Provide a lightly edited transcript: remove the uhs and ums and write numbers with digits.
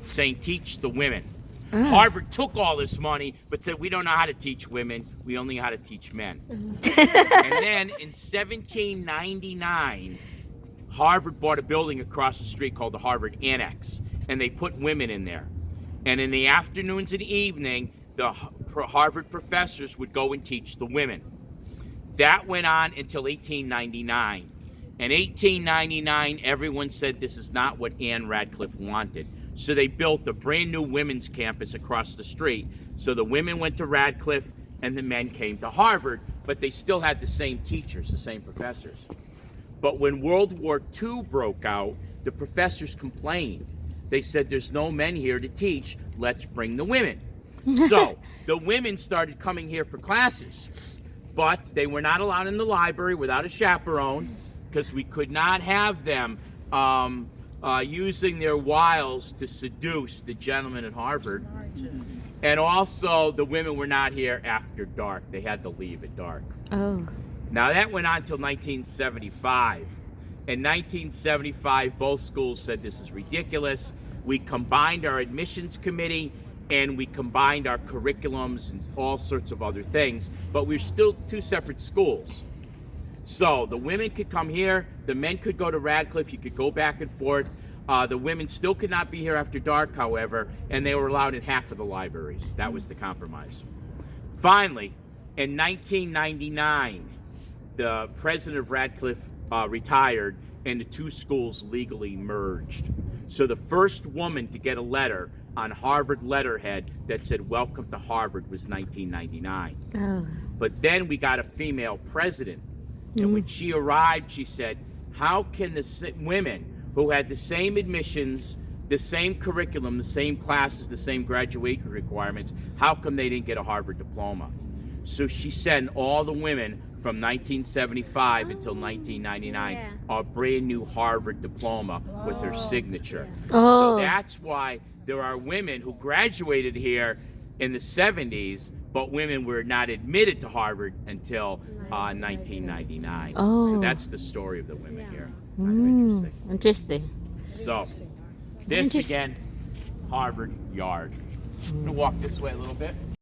saying teach the women. Harvard took all this money but said we don't know how to teach women, we only know how to teach men. And then in 1799, Harvard bought a building across the street called the Harvard Annex, and they put women in there. And in the afternoons and evening, the Harvard professors would go and teach the women. That went on until 1899. In 1899, everyone said this is not what Anne Radcliffe wanted. So they built a brand new women's campus across the street. So the women went to Radcliffe and the men came to Harvard, but they still had the same teachers, the same professors. But when World War II broke out, the professors complained. They said, there's no men here to teach, let's bring the women. So the women started coming here for classes, but they were not allowed in the library without a chaperone because we could not have them using their wiles to seduce the gentlemen at Harvard. And also, the women were not here after dark. They had to leave at dark. Oh. Now, that went on until 1975. In 1975, both schools said this is ridiculous. We combined our admissions committee and we combined our curriculums and all sorts of other things, but we're still two separate schools. So the women could come here, the men could go to Radcliffe, you could go back and forth. The women still could not be here after dark, however, and they were allowed in half of the libraries. That was the compromise. Finally, in 1999, the president of Radcliffe retired and the two schools legally merged. So the first woman to get a letter on Harvard letterhead that said, welcome to Harvard, was 1999. Oh. But then we got a female president. And when she arrived, she said, how can the women who had the same admissions, the same curriculum, the same classes, the same graduation requirements, how come they didn't get a Harvard diploma? So she sent all the women from 1975 until 1999 a brand new Harvard diploma with her signature. Oh. So that's why there are women who graduated here in the 70s, but women were not admitted to Harvard until 1999. Oh. So that's the story of the women here. Kind of Interesting. So this again, Harvard Yard. I'm gonna walk this way a little bit.